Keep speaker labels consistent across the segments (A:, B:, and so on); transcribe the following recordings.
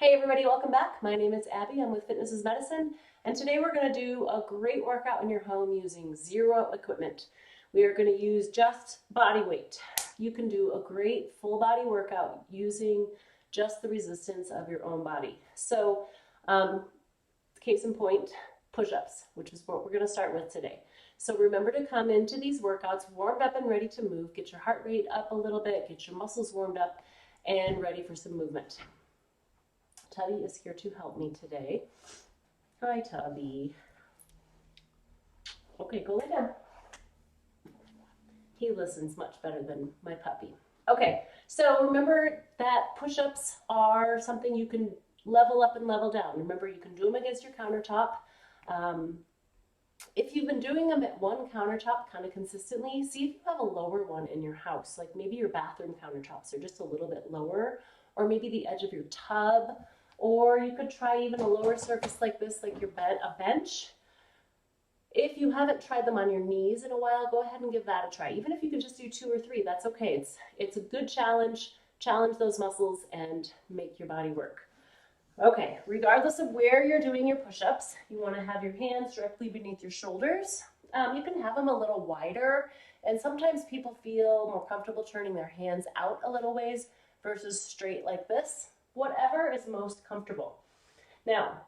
A: Hey everybody, welcome back. My name is Abby. I'm with Fitness is Medicine, and today we're going to do a great workout in your home using zero equipment. We are going to use just body weight. You can do a great full body workout using just the resistance of your own body. So, case in point, push-ups, which is what we're going to start with today. So remember to come into these workouts warmed up and ready to move. Get your heart rate up a little bit, get your muscles warmed up, and ready for some movement. Tubby is here to help me today. Hi, Tubby. Okay, go lay down. He listens much better than my puppy. Okay, so remember that push-ups are something you can level up and level down. Remember, you can do them against your countertop. If you've been doing them at one countertop kind of consistently, see if you have a lower one in your house. Like maybe your bathroom countertops are just a little bit lower, or maybe the edge of your tub. Or you could try even a lower surface like this, like your a bench. If you haven't tried them on your knees in a while, go ahead and give that a try. Even if you can just do 2 or 3, that's okay. It's a good challenge. Challenge those muscles and make your body work. Okay, regardless of where you're doing your push-ups, you want to have your hands directly beneath your shoulders. You can have them a little wider, and sometimes people feel more comfortable turning their hands out a little ways versus straight like this. Whatever is most comfortable. Now,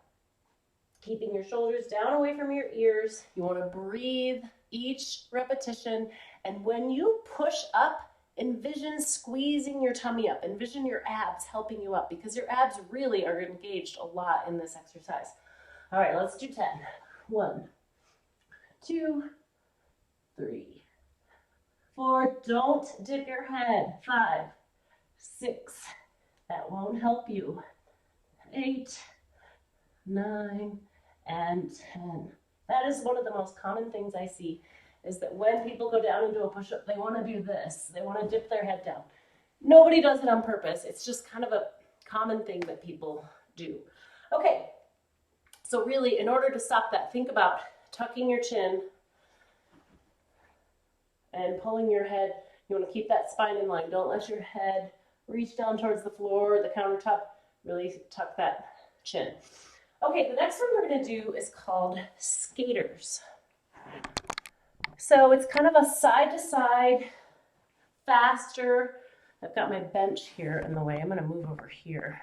A: keeping your shoulders down away from your ears, you want to breathe each repetition, and when you push up, envision squeezing your tummy up. Envision your abs helping you up, because your abs really are engaged a lot in this exercise. All right, let's do 10. 1, 2, 3, 4. Don't dip your head. 5, 6. That won't help you. 8, 9, and 10. That is one of the most common things I see, is that when people go down and do a push-up, they want to do this. They want to dip their head down. Nobody does it on purpose. It's just kind of a common thing that people do. Okay, so really, in order to stop that, think about tucking your chin and pulling your head. You want to keep that spine in line. Don't let your head reach down towards the floor or the countertop. Really tuck that chin. Okay, the next one we're going to do is called skaters. So it's kind of a side-to-side, faster. I've got my bench here in the way. I'm going to move over here.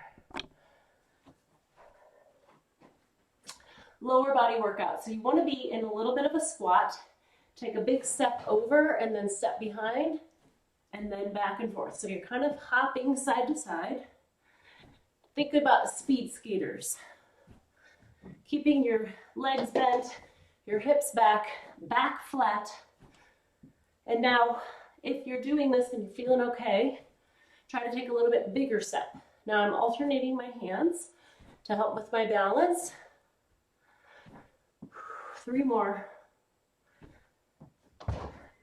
A: Lower body workout. So you want to be in a little bit of a squat. Take a big step over and then step behind, and then back and forth. So you're kind of hopping side to side. Think about speed skaters. Keeping your legs bent, your hips back, back flat. And now, if you're doing this and you're feeling okay, try to take a little bit bigger step. Now I'm alternating my hands to help with my balance. 3 more.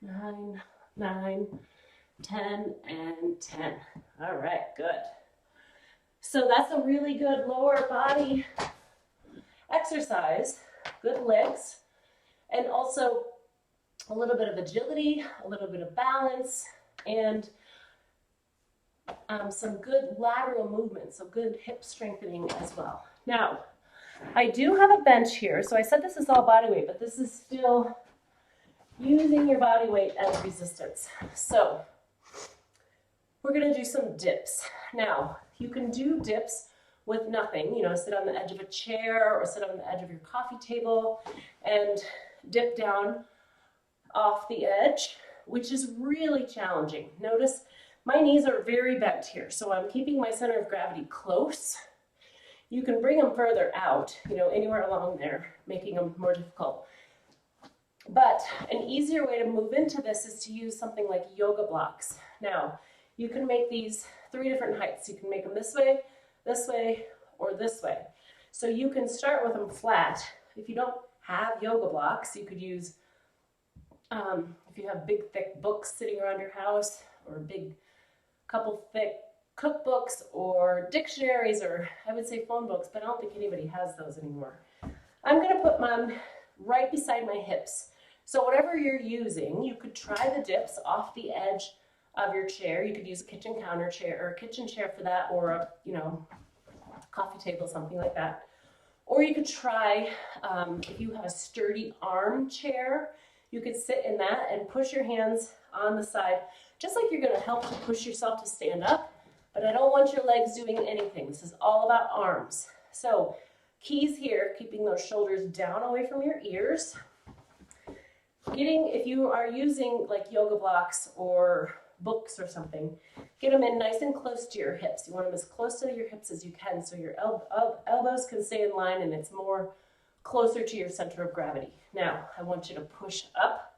A: 9, 9, 10, and 10. All right, good. So that's a really good lower body exercise, good legs, and also a little bit of agility, a little bit of balance, and some good lateral movement, so good hip strengthening as well. Now, I do have a bench here, so I said this is all body weight, but this is still using your body weight as resistance. So we're going to do some dips. Now, you can do dips with nothing, sit on the edge of a chair or sit on the edge of your coffee table and dip down off the edge, which is really challenging. Notice my knees are very bent here, so I'm keeping my center of gravity close. You can bring them further out, anywhere along there, making them more difficult. But an easier way to move into this is to use something like yoga blocks. Now, you can make these 3 different heights. You can make them this way, or this way. So you can start with them flat. If you don't have yoga blocks, you could use, if you have big, thick books sitting around your house, or a big couple thick cookbooks, or dictionaries, or I would say phone books, but I don't think anybody has those anymore. I'm going to put mine right beside my hips. So whatever you're using, you could try the dips off the edge of your chair. You could use a kitchen counter chair or a kitchen chair for that, or a, coffee table, something like that. Or you could try, if you have a sturdy armchair, you could sit in that and push your hands on the side, just like you're gonna help to push yourself to stand up, but I don't want your legs doing anything. This is all about arms. So keys here, keeping those shoulders down away from your ears. If you are using like yoga blocks or books or something, get them in nice and close to your hips. You want them as close to your hips as you can so your elbows can stay in line and it's more closer to your center of gravity. Now, I want you to push up.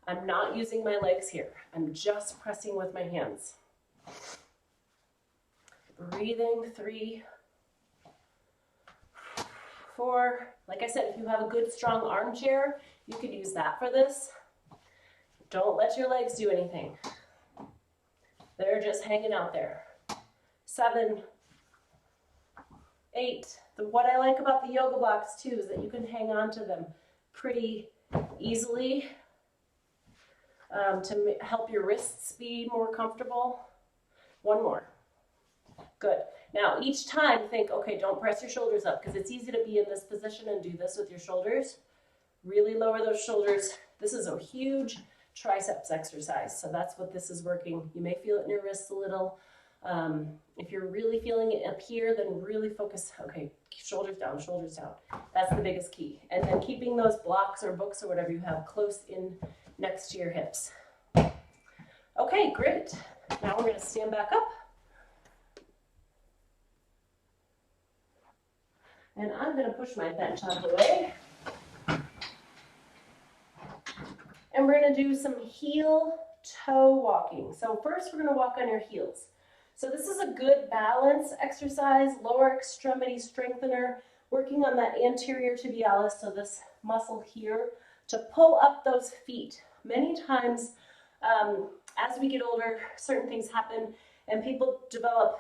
A: I'm not using my legs here. I'm just pressing with my hands. Breathing, 3, 4. Like I said, if you have a good strong armchair, you could use that for this. Don't let your legs do anything. They're just hanging out there. 7, 8. What I like about the yoga blocks too is that you can hang on to them pretty easily to help your wrists be more comfortable. 1 more. Good. Now each time think, okay, don't press your shoulders up because it's easy to be in this position and do this with your shoulders. Really lower those shoulders. This is a huge triceps exercise, so that's what this is working. You may feel it in your wrists a little. If you're really feeling it up here, then really focus, okay, shoulders down, shoulders down. That's the biggest key. And then keeping those blocks or books or whatever you have close in next to your hips. Okay, great. Now we're gonna stand back up. And I'm gonna push my bench out of the way. And we're gonna do some heel-toe walking. So first we're gonna walk on your heels. So this is a good balance exercise, lower extremity strengthener, working on that anterior tibialis, so this muscle here, to pull up those feet. Many times, as we get older, certain things happen and people develop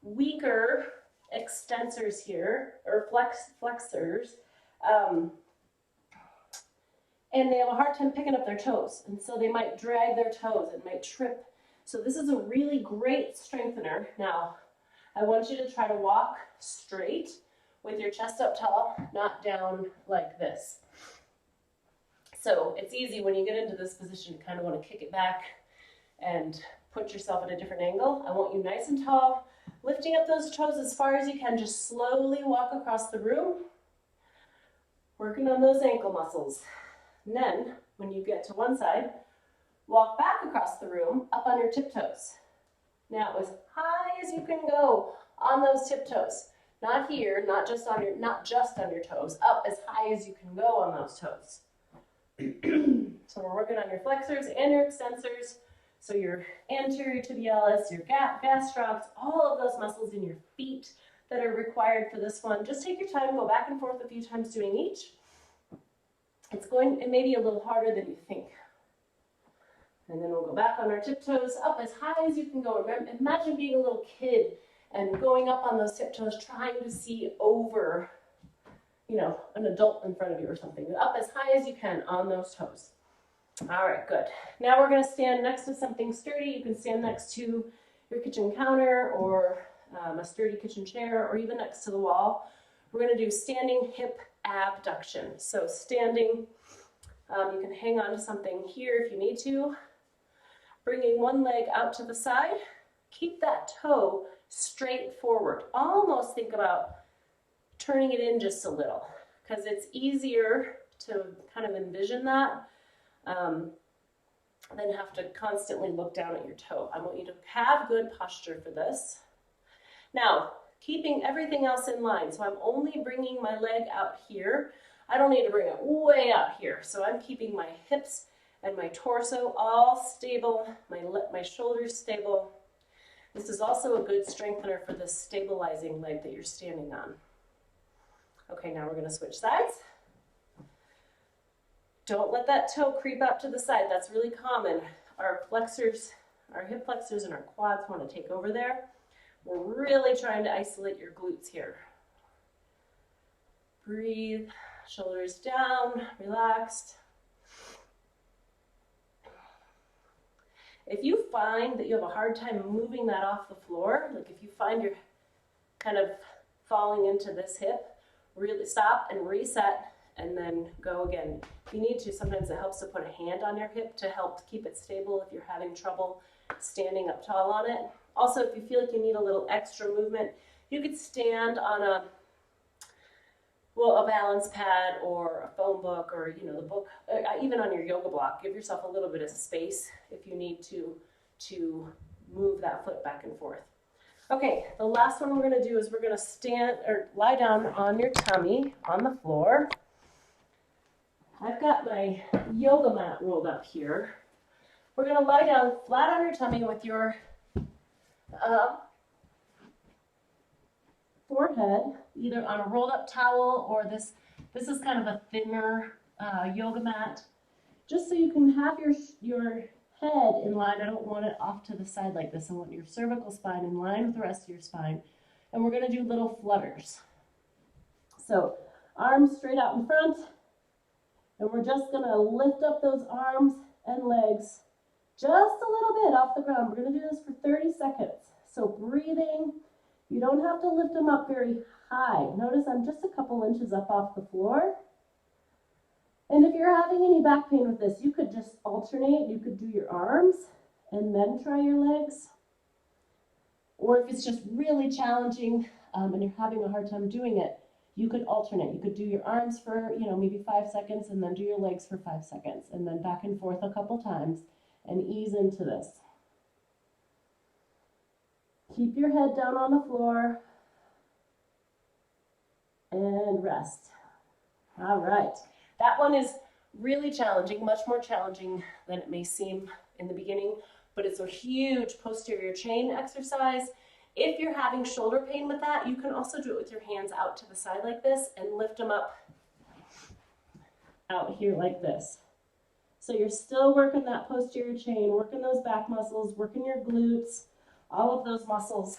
A: weaker extensors here, or flexors, and they have a hard time picking up their toes, and so they might drag their toes and might trip. So this is a really great strengthener. Now, I want you to try to walk straight with your chest up tall, not down like this. So it's easy when you get into this position to kind of want to kick it back and put yourself at a different angle. I want you nice and tall, lifting up those toes as far as you can. Just slowly walk across the room, working on those ankle muscles. And then, when you get to one side, walk back across the room, up on your tiptoes. Now, as high as you can go on those tiptoes. Not here, not just on your toes, up as high as you can go on those toes. So we're working on your flexors and your extensors. So your anterior tibialis, your gastrocs, all of those muscles in your feet that are required for this one. Just take your time, go back and forth a few times doing each. It may be a little harder than you think. And then we'll go back on our tiptoes, up as high as you can go. Remember, imagine being a little kid and going up on those tiptoes, trying to see over, an adult in front of you or something. Up as high as you can on those toes. All right, good. Now we're going to stand next to something sturdy. You can stand next to your kitchen counter or a sturdy kitchen chair, or even next to the wall. We're going to do standing hip abduction. So standing, you can hang on to something here if you need to. Bringing one leg out to the side. Keep that toe straight forward. Almost think about turning it in just a little, because it's easier to kind of envision that than have to constantly look down at your toe. I want you to have good posture for this. Now, keeping everything else in line. So I'm only bringing my leg out here. I don't need to bring it way out here. So I'm keeping my hips and my torso all stable, my shoulders stable. This is also a good strengthener for the stabilizing leg that you're standing on. Okay, now we're going to switch sides. Don't let that toe creep out to the side. That's really common. Our flexors, our hip flexors and our quads want to take over there. We're really trying to isolate your glutes here. Breathe, shoulders down, relaxed. If you find that you have a hard time moving that off the floor, like if you find kind of falling into this hip. Really stop and reset and then go again. If you need to, sometimes it helps to put a hand on your hip to help keep it stable if you're having trouble standing up tall on it. Also, if you feel like you need a little extra movement, you could stand on a balance pad or a phone book, or the book, even on your yoga block. Give yourself a little bit of space if you need to move that foot back and forth. Okay, the last one we're going to do is we're going to stand or lie down on your tummy on the floor. I've got my yoga mat rolled up here. We're going to lie down flat on your tummy with your forehead either on a rolled up towel, or this is kind of a thinner yoga mat, just so you can have your head in line. I don't want it off to the side like this. I want your cervical spine in line with the rest of your spine. And we're going to do little flutters. So arms straight out in front, and we're just going to lift up those arms and legs just a little bit off the ground. We're going to do this for 30 seconds. So breathing. You don't have to lift them up very high. Notice I'm just a couple inches up off the floor. And if you're having any back pain with this, you could just alternate. You could do your arms and then try your legs. Or if it's just really challenging and you're having a hard time doing it, you could alternate. You could do your arms for, maybe 5 seconds, and then do your legs for 5 seconds, and then back and forth a couple times and ease into this. Keep your head down on the floor and rest. All right. That one is really challenging, much more challenging than it may seem in the beginning, but it's a huge posterior chain exercise. If you're having shoulder pain with that, you can also do it with your hands out to the side like this and lift them up out here like this. So you're still working that posterior chain, working those back muscles, working your glutes, all of those muscles,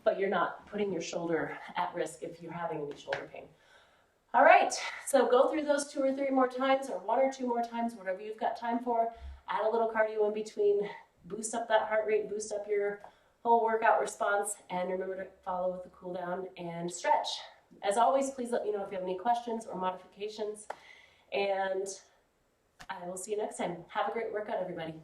A: but you're not putting your shoulder at risk if you're having any shoulder pain. All right, so go through those 2 or 3 more times, or 1 or 2 more times, whatever you've got time for. Add a little cardio in between, boost up that heart rate, boost up your whole workout response, and remember to follow with the cool down and stretch. As always, please let me know if you have any questions or modifications, and I will see you next time. Have a great workout, everybody.